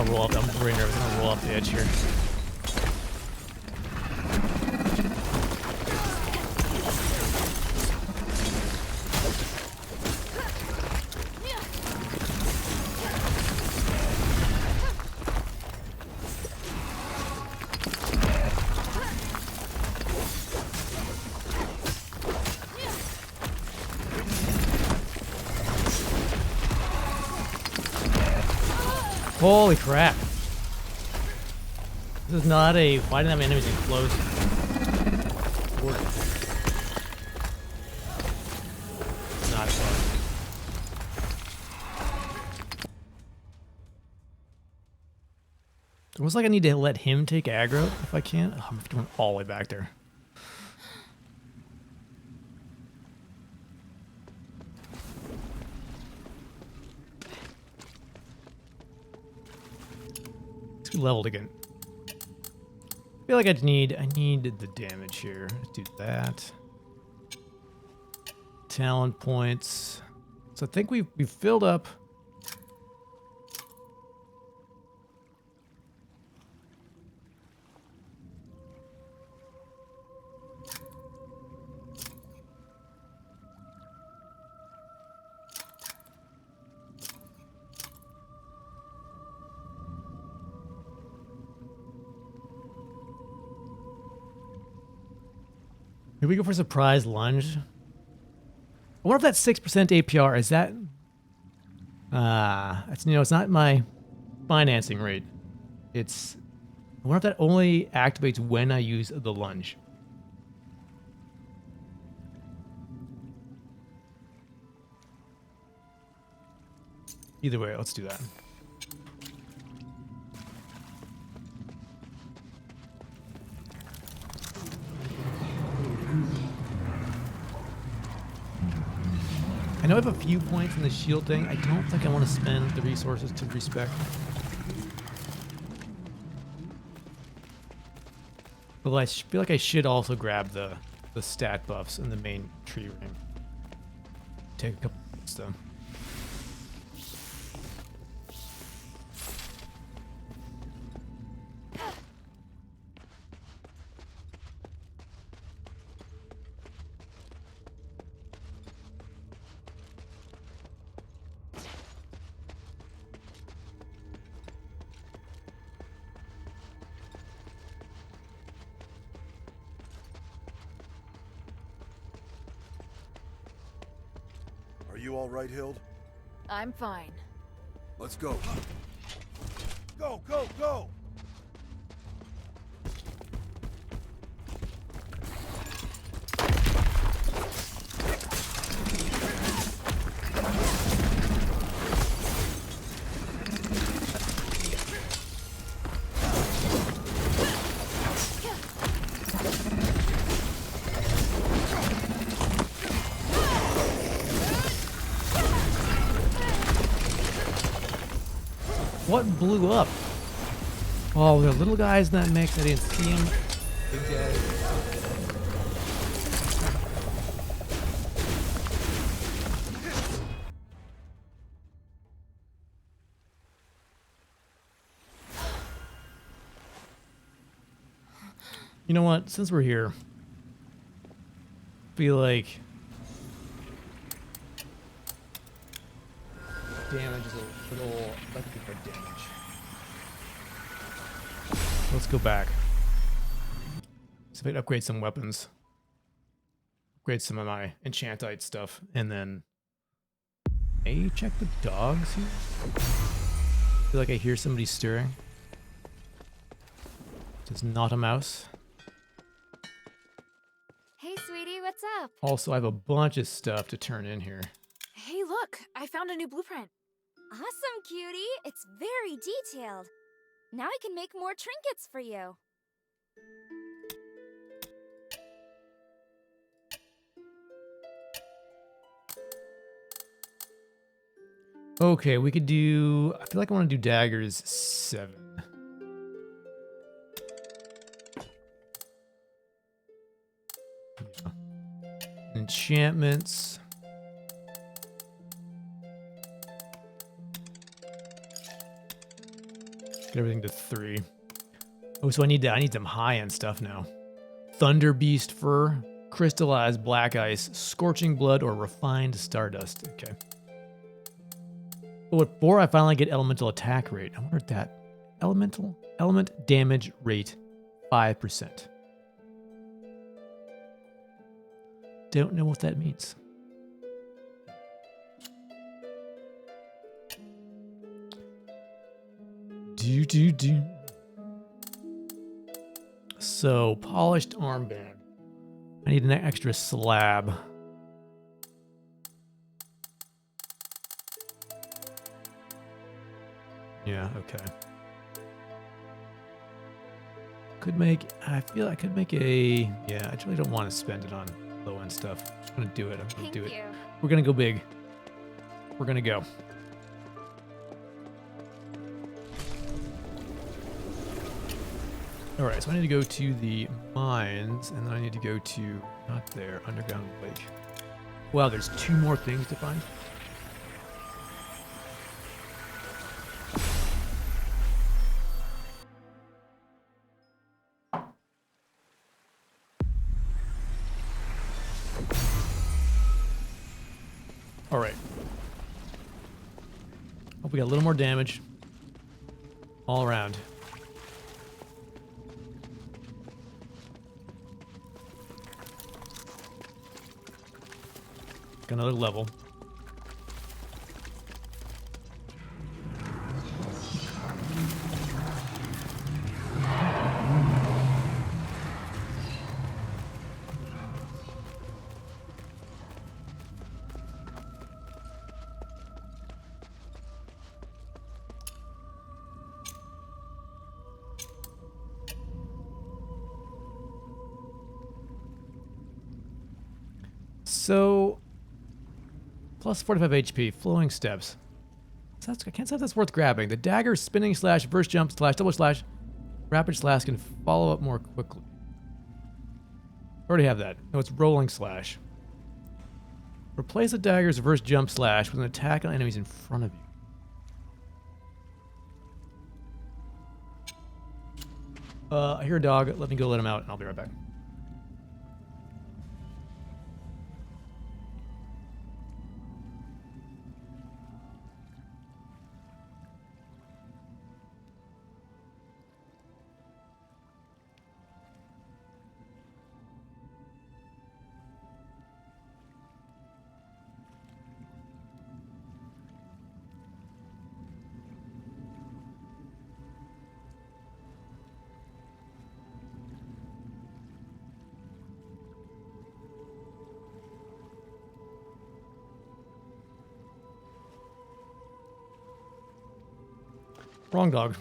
gonna roll up. I'm very nervous. I'm gonna roll off the edge here. Holy crap. This is not a fighting that many enemies in close. Not fun. Almost like I need to let him take aggro if I can. Oh, I'm going all the way back there. Leveled again. I feel like I need the damage here. Let's do that. Talent points. So I think we've filled up. Here we go for surprise lunge. I wonder if that 6% APR is that. It's it's not my financing rate. It's. I wonder if that only activates when I use the lunge. Either way, let's do that. I know I have a few points in the shield thing. I don't think I want to spend the resources to respec. But I feel like I should also grab the stat buffs in the main tree ring. Take a couple stuff. Are you all right, Hild? I'm fine. Let's go. Go, go, go! What blew up? Oh, the little guys in that mix. I didn't see him. Big guy. You know what? Since we're here, I feel like damage is a little. That could be good damage. Let's go back. So if I upgrade some weapons, upgrade some of my enchantite stuff, and then maybe check the dogs here. I feel like I hear somebody stirring. It's not a mouse. Hey, sweetie, what's up? Also, I have a bunch of stuff to turn in here. Hey, look, I found a new blueprint. Awesome, cutie! It's very detailed. Now I can make more trinkets for you. Okay, we could do... I feel like I want to do daggers 7. Yeah. Enchantments... get everything to 3. Oh, so I need some high-end stuff now. Thunder Beast Fur, Crystallized Black Ice, Scorching Blood, or Refined Stardust. Okay. Oh, at 4, I finally get Elemental Attack Rate. I wonder what that... Element Damage Rate, 5%. Don't know what that means. Do. So, polished armband. I need an extra slab. Yeah, okay. I feel I could make a... Yeah, I really don't want to spend it on low-end stuff. I'm just going to do it. I'm going to do it. Thank you. We're going to go big. We're going to go. All right, so I need to go to the mines, and then I need to go to, not there, Underground Lake. Wow, there's 2 more things to find. All right. Hope we got a little more damage all around. Got another level. So, plus 45 HP, flowing steps. So I can't say if that's worth grabbing. The dagger, spinning slash, burst jump slash, double slash, rapid slash can follow up more quickly. Already have that. No, it's rolling slash. Replace the dagger's reverse jump slash with an attack on enemies in front of you. I hear a dog. Let me go let him out, and I'll be right back. Wrong dog.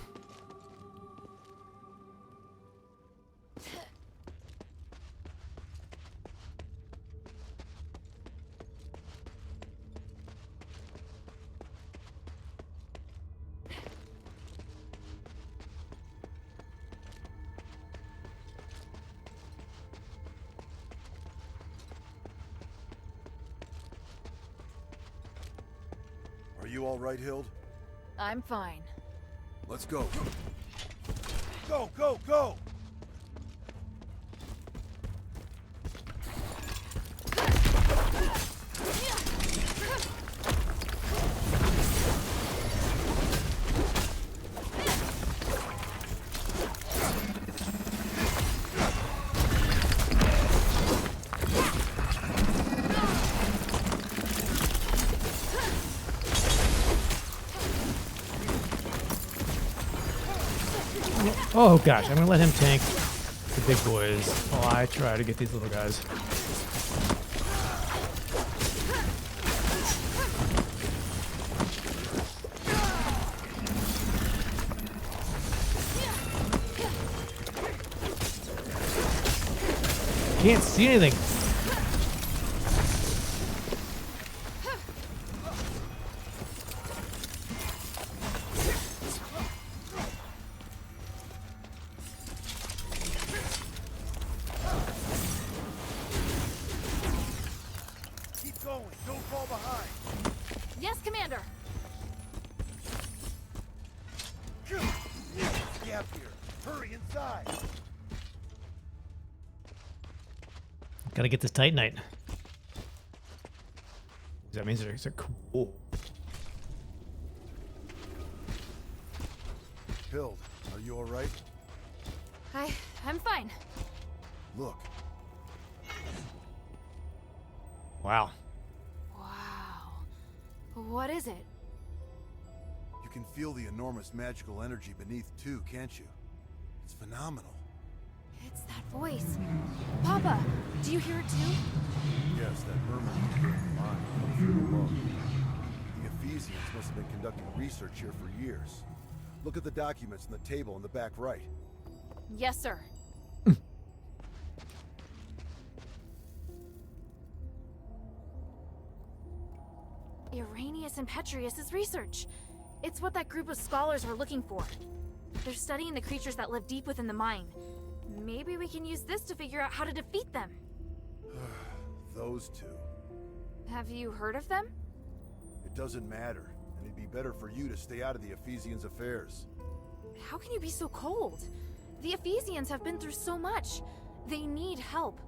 Are you all right, Hild? I'm fine. Let's go. Go, go, go! Oh gosh, I'm gonna let him tank the big boys while I try to get these little guys. Can't see anything. Don't fall behind. Yes, Commander. gap here. Hurry inside. Gotta get this Titanite. That means they're cool. Hild, are you all right? I'm fine. Look, Wow. Wow. What is it? you can feel the enormous magical energy beneath too, can't you? It's phenomenal. It's that voice. Papa, do you hear it too? Yes, that murmur you hear in the mine comes from below. The Ephesians must have been conducting research here for years. Look at the documents in the table in the back right. Yes, sir. Irenaeus and Petrius' research. It's what that group of scholars were looking for. They're studying the creatures that live deep within the mine. Maybe we can use this to figure out how to defeat them. Those two. Have you heard of them? It doesn't matter, and it'd be better for you to stay out of the Ephesians' affairs. How can you be so cold? The Ephesians have been through so much. They need help.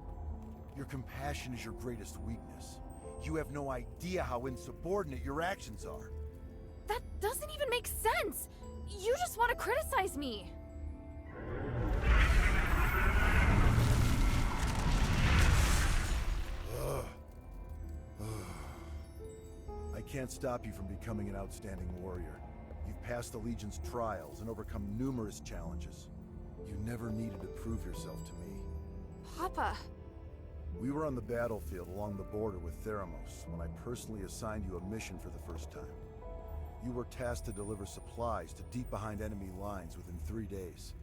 Your compassion is your greatest weakness. You have no idea how insubordinate your actions are. That doesn't even make sense! You just want to criticize me! I can't stop you from becoming an outstanding warrior. You've passed the Legion's trials and overcome numerous challenges. You never needed to prove yourself to me. Papa, We were on the battlefield along the border with Theramos when I personally assigned you a mission for the first time. You were tasked to deliver supplies to deep behind enemy lines within 3 days.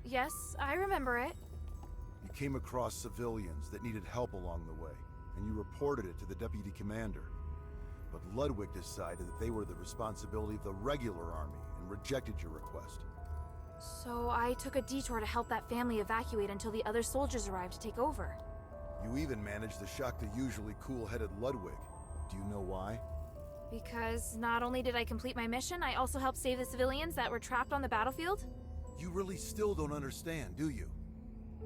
yes, I remember it. You came across civilians that needed help along the way, and you reported it to the deputy commander. But Ludwig decided that they were the responsibility of the regular army and rejected your request. So I took a detour to help that family evacuate until the other soldiers arrived to take over. You even managed to shock the usually cool-headed Ludwig. Do you know why? Because not only did I complete my mission, I also helped save the civilians that were trapped on the battlefield. You really still don't understand, do you?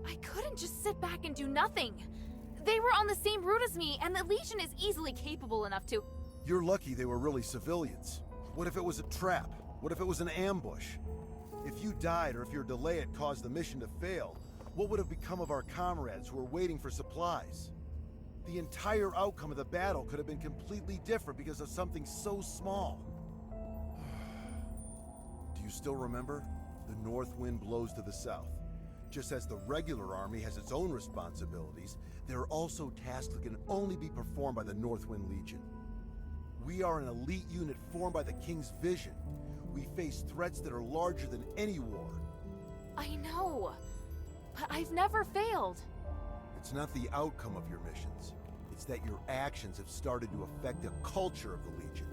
I couldn't just sit back and do nothing. They were on the same route as me, and the Legion is easily capable enough to... You're lucky they were really civilians. What if it was a trap? What if it was an ambush? If you died or if your delay had caused the mission to fail, what would have become of our comrades who were waiting for supplies? The entire outcome of the battle could have been completely different because of something so small. Do you still remember? The north wind blows to the south. Just as the regular army has its own responsibilities, there are also tasks that can only be performed by the Northwind Legion. We are an elite unit formed by the King's vision. We face threats that are larger than any war. I know, but I've never failed. It's not the outcome of your missions. It's that your actions have started to affect the culture of the Legion.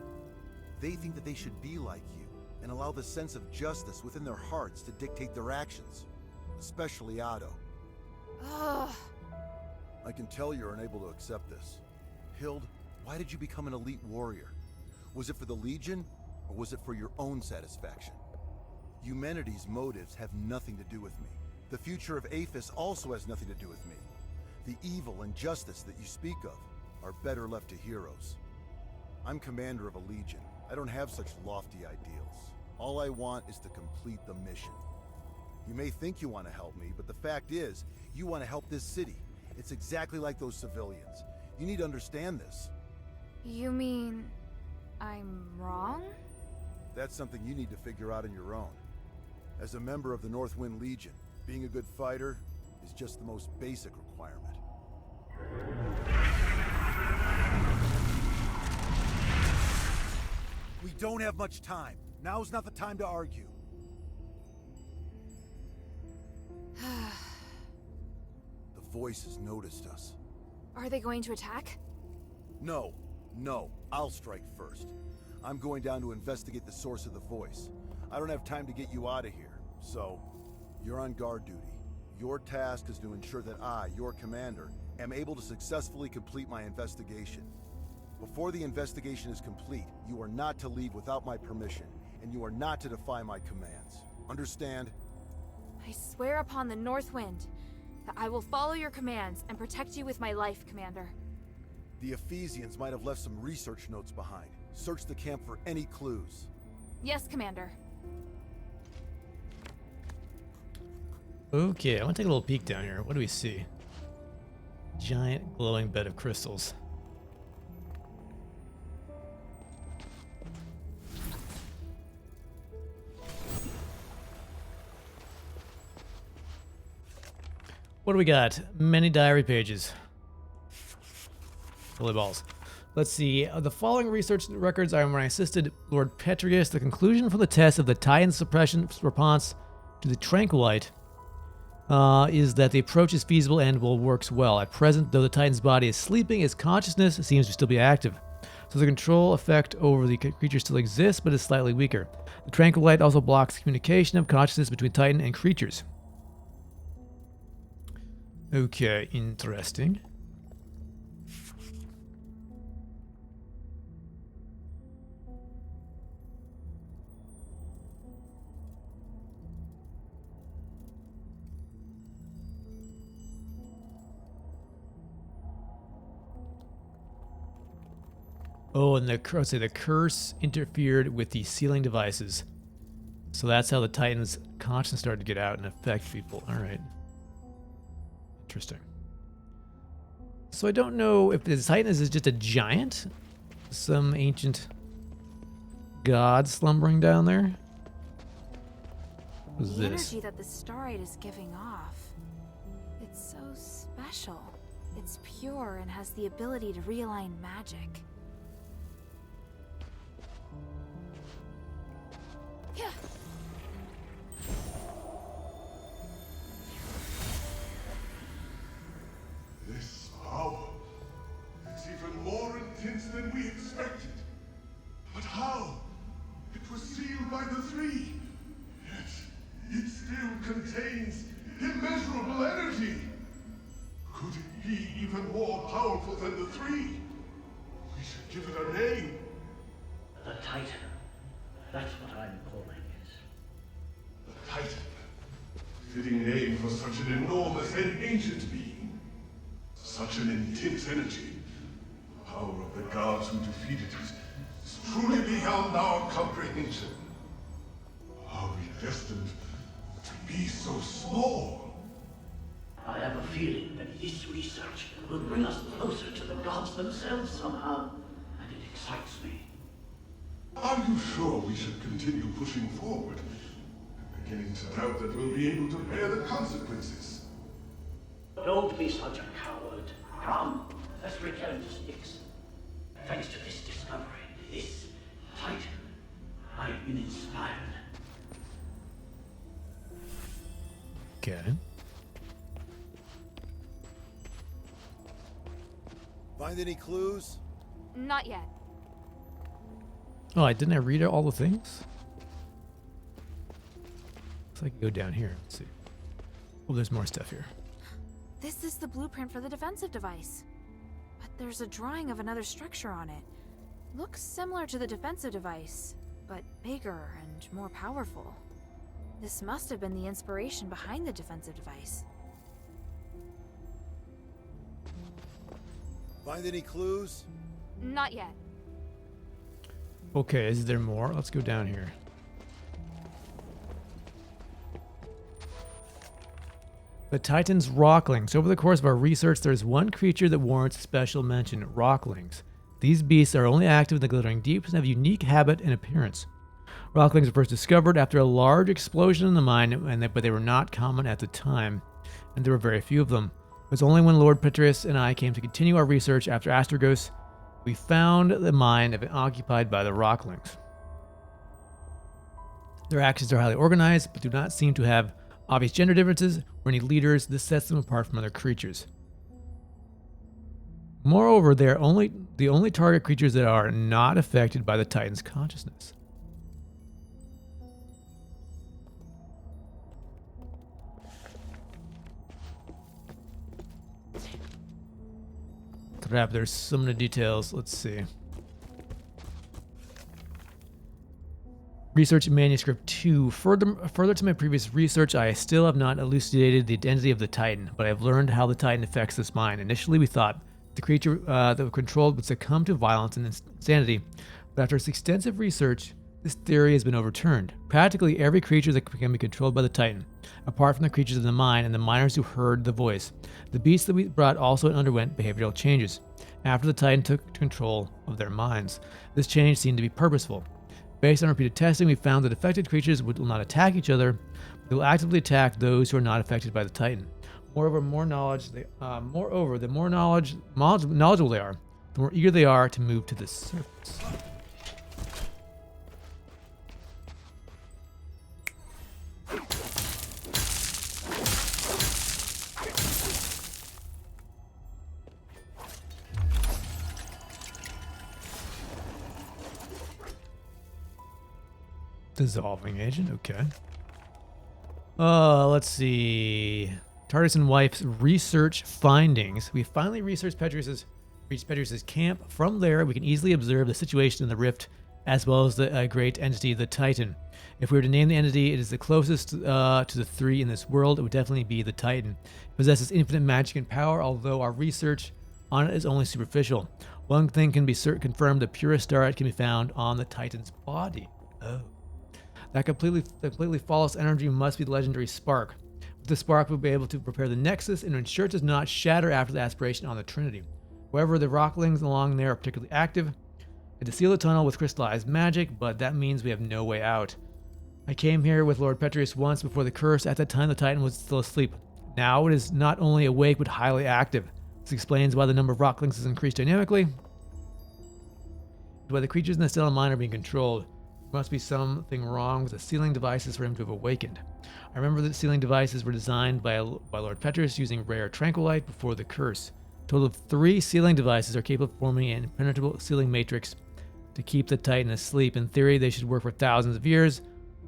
They think that they should be like you and allow the sense of justice within their hearts to dictate their actions. Especially Otto. Ugh. I can tell you're unable to accept this. Hild, why did you become an elite warrior? Was it for the Legion, or was it for your own satisfaction? Humanity's motives have nothing to do with me. The future of Aphis also has nothing to do with me. The evil and justice that you speak of are better left to heroes. I'm commander of a Legion. I don't have such lofty ideals. All I want is to complete the mission. You may think you want to help me, but the fact is, you want to help this city. It's exactly like those civilians. You need to understand this. You mean... I'm wrong? That's something you need to figure out on your own. As a member of the Northwind Legion, being a good fighter is just the most basic requirement. We don't have much time. Now's not the time to argue. The voices noticed us. Are they going to attack? No, I'll strike first. I'm going down to investigate the source of the voice. I don't have time to get you out of here, so you're on guard duty. Your task is to ensure that I, your commander, am able to successfully complete my investigation. Before the investigation is complete, you are not to leave without my permission, and you are not to defy my commands. Understand? I swear upon the North Wind that I will follow your commands and protect you with my life, Commander. The Ephesians might have left some research notes behind. Search the camp for any clues. Yes, Commander. Okay, I want to take a little peek down here. What do we see? Giant glowing bed of crystals. What do we got? Many diary pages. Holy balls. Let's see. The following research records are when I assisted Lord Petrius. The conclusion for the test of the Titan suppression response to the Tranquilite is that the approach is feasible and works well. At present, though the Titan's body is sleeping, its consciousness seems to still be active. So the control effect over the creature still exists, but is slightly weaker. The Tranquilite also blocks communication of consciousness between Titan and creatures. Okay, interesting. Oh, and the curse interfered with the sealing devices. So that's how the Titan's conscience started to get out and affect people. All right. Interesting. So I don't know if the Titan is just a giant, some ancient god slumbering down there. What is The this? energy that the starite is giving off. It's so special. It's pure and has the ability to realign magic. Yeah. This power is even more intense than we expected. But how? It was sealed by the three. Yet, it still contains immeasurable energy. Could it be even more powerful than the three? We should give it a name. The Titan. That's what I'm calling it. The Titan. Fitting name for such an enormous and ancient being. Such an intense energy. The power of the gods who defeated it is truly beyond our comprehension. Are we destined to be so small? I have a feeling that this research will bring us closer to the gods themselves somehow, and it excites me. Are you sure we should continue pushing forward? I'm beginning to doubt that we'll be able to bear the consequences. Don't be such a coward. Come, let's return to Styx. Thanks to this discovery, this Titan, I've been inspired. Okay. Find any clues? Not yet. Oh, didn't I read all the things? So I can go down here. Let's see. Oh, there's more stuff here. This is the blueprint for the defensive device. But there's a drawing of another structure on it. Looks similar to the defensive device, but bigger and more powerful. This must have been the inspiration behind the defensive device. Find any clues? Not yet. Okay, is there more? Let's go down here. The Titan's rocklings. Over the course of our research, there's one creature that warrants special mention, rocklings. These beasts are only active in the glittering deeps and have unique habit and appearance. Rocklings were first discovered after a large explosion in the mine, but they were not common at the time, and there were very few of them. It was only when Lord Petrius and I came to continue our research after Asterigos, we found the mine had been occupied by the rocklings. Their actions are highly organized, but do not seem to have obvious gender differences or any leaders. This sets them apart from other creatures. Moreover, they are the only target creatures that are not affected by the Titan's consciousness. Crap, there's so many details. Let's see. Research manuscript 2. Further to my previous research, I still have not elucidated the identity of the Titan, but I've learned how the Titan affects this mind. Initially, we thought the creature that was controlled would succumb to violence and insanity, but after extensive research, this theory has been overturned. Practically every creature that can be controlled by the Titan, apart from the creatures of the mine and the miners who heard the voice. The beasts that we brought also underwent behavioral changes after the Titan took control of their minds. This change seemed to be purposeful. Based on repeated testing, we found that affected creatures will not attack each other, but they will actively attack those who are not affected by the Titan. Moreover, the more knowledgeable they are, the more eager they are to move to the surface. Dissolving agent, okay. Let's see. TARDIS and wife's research findings. We finally reached Petrus's camp. From there, we can easily observe the situation in the rift, as well as the great entity, the Titan. If we were to name the entity, it is the closest to the three in this world. It would definitely be the Titan. It possesses infinite magic and power, although our research on it is only superficial. One thing can be confirmed: the purest starlight can be found on the Titan's body. Oh. That completely flawless energy must be the legendary spark. With the spark, we'll be able to prepare the Nexus and ensure it does not shatter after the aspiration on the Trinity. However, the rocklings along there are particularly active. We had to seal the tunnel with crystallized magic, but that means we have no way out. I came here with Lord Petrus once before the curse. At that time, the Titan was still asleep. Now it is not only awake, but highly active. This explains why the number of rocklings has increased dynamically, and why the creatures in the stellar mine are being controlled. There must be something wrong with the sealing devices for him to have awakened. I remember that sealing devices were designed by Lord Petrus using rare tranquilite before the curse. A total of 3 sealing devices are capable of forming an impenetrable sealing matrix to keep the Titan asleep. In theory, they should work for thousands of years.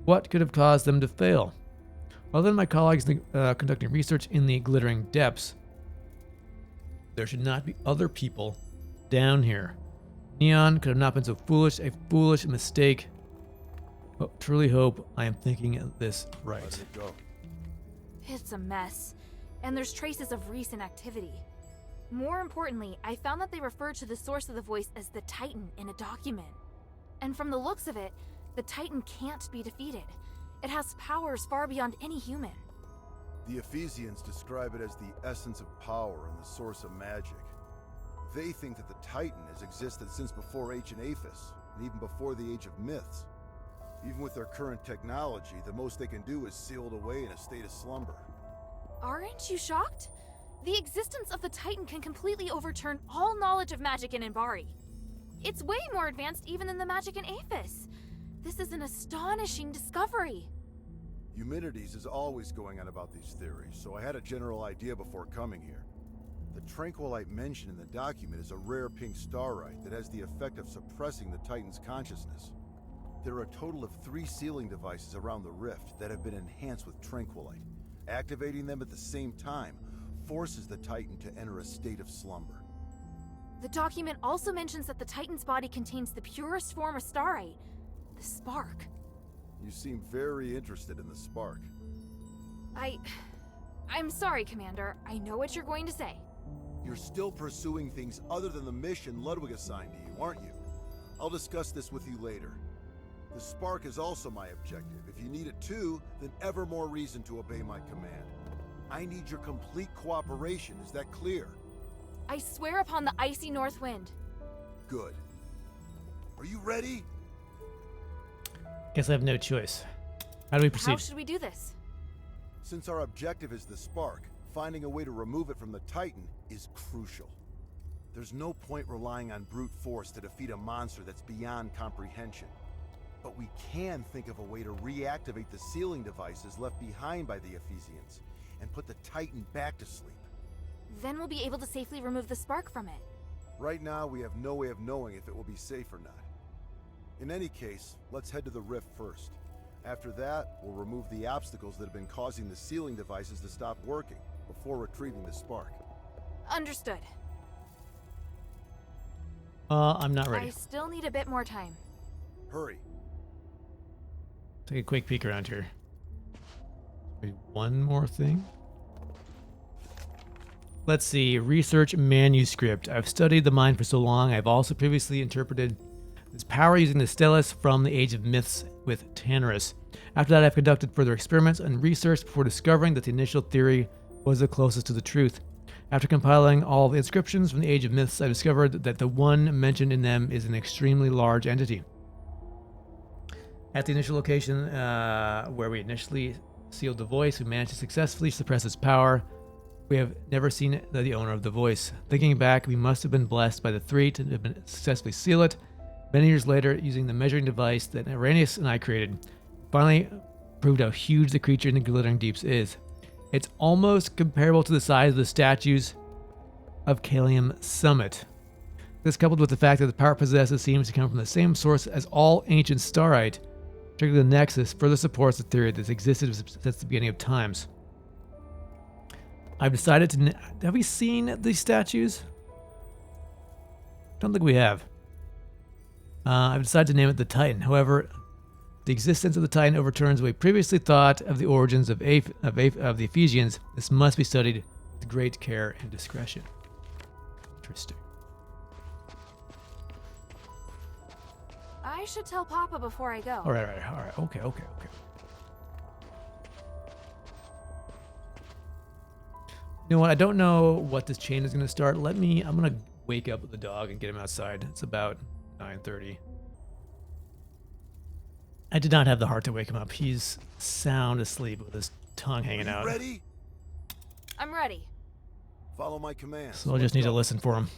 What could have caused them to fail? Other than my colleagues conducting research in the glittering depths, there should not be other people down here. Neon could have not been so foolish. A foolish mistake. But truly hope I am thinking this right. How'd it go? It's a mess, and there's traces of recent activity. More importantly, I found that they refer to the source of the voice as the Titan in a document. And from the looks of it, the Titan can't be defeated. It has powers far beyond any human. The Ephesians describe it as the essence of power and the source of magic. They think that the Titan has existed since before ancient Aphis, and even before the age of myths. Even with their current technology, the most they can do is seal it away in a state of slumber. Aren't you shocked? The existence of the Titan can completely overturn all knowledge of magic in Imbari. It's way more advanced even than the magic in Aphis. This is an astonishing discovery. Eumenides is always going on about these theories, so I had a general idea before coming here. The tranquilite mentioned in the document is a rare pink starite that has the effect of suppressing the Titan's consciousness. There are a total of 3 sealing devices around the rift that have been enhanced with tranquilite. Activating them at the same time forces the Titan to enter a state of slumber. The document also mentions that the Titan's body contains the purest form of starite, the spark. You seem very interested in the spark. I'm sorry, Commander. I know what you're going to say. You're still pursuing things other than the mission Ludwig assigned to you, aren't you? I'll discuss this with you later. The spark is also my objective. If you need it too, then ever more reason to obey my command. I need your complete cooperation, is that clear? I swear upon the icy north wind. Good. Are you ready? Guess I have no choice. How do we proceed? How should we do this? Since our objective is the spark, finding a way to remove it from the Titan is crucial. There's no point relying on brute force to defeat a monster that's beyond comprehension. But we can think of a way to reactivate the sealing devices left behind by the Ephesians and put the Titan back to sleep. Then we'll be able to safely remove the spark from it. Right now, we have no way of knowing if it will be safe or not. In any case, let's head to the rift first. After that, we'll remove the obstacles that have been causing the sealing devices to stop working before retrieving the spark. Understood. I'm not ready. I still need a bit more time. Hurry. take a quick peek around here. Maybe one more thing. Let's see. Research manuscript. I've studied the mind for so long. I've also previously interpreted this power using the Stellus from the Age of Myths with Tannerus. After that, I've conducted further experiments and research before discovering that the initial theory was the closest to the truth. After compiling all the inscriptions from the Age of Myths, I discovered that the one mentioned in them is an extremely large entity. At the initial location where we initially sealed the voice, we managed to successfully suppress its power. We have never seen the owner of the voice. Thinking back, we must have been blessed by the three to have been successfully seal it. Many years later, using the measuring device that Arrhenius and I created, finally proved how huge the creature in the glittering deeps is. It's almost comparable to the size of the statues of Kalium Summit. This, coupled with the fact that the power it possesses seems to come from the same source as all ancient starite, particularly the Nexus, further supports the theory that it's existed since the beginning of times. I've decided to... Have we seen these statues? Don't think we have. I've decided to name it the Titan. However, the existence of the Titan overturns what we previously thought of the origins of the Ephesians. This must be studied with great care and discretion. Interesting. I should tell Papa before I go. All right. Okay. You know what? I don't know what this chain is going to start. I'm going to wake up the dog and get him outside. It's about 9:30. I did not have the heart to wake him up. He's sound asleep with his tongue hanging out. Ready? I'm ready. Follow my commands. So I'll just need to listen for him.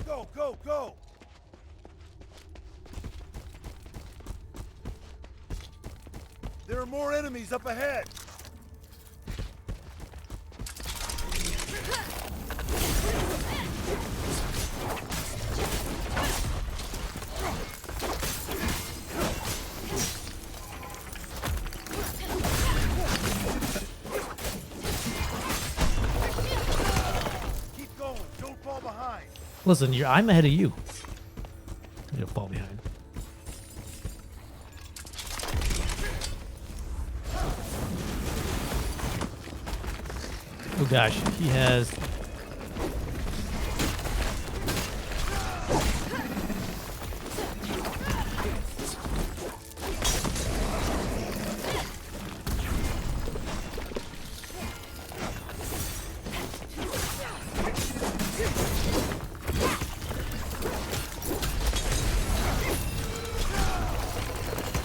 Go, go, go! There are more enemies up ahead. Keep going. Don't fall behind. Listen, I'm ahead of you. You'll fall behind. Oh gosh, he has...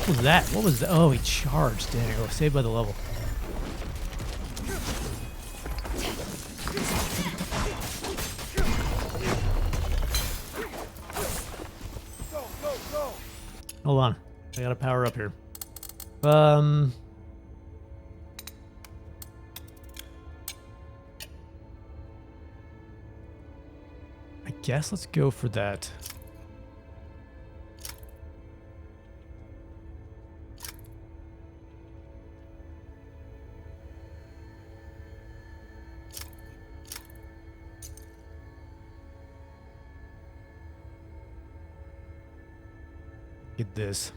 What was that? What was that? Oh, he charged. Dang, I was saved by the level. Go, go, go! Hold on. I gotta power up here. I guess let's go for that. Get this.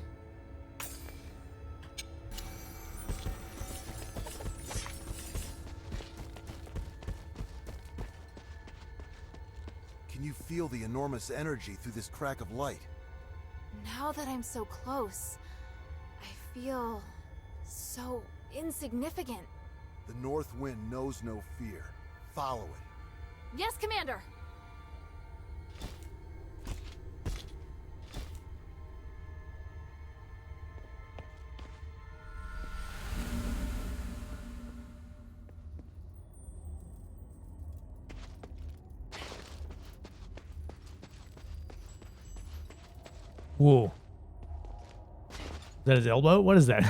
Can you feel the enormous energy through this crack of light? Now that I'm so close, I feel so insignificant. The North Wind knows no fear. Follow it. Yes, Commander. Whoa. Is that his elbow? What is that?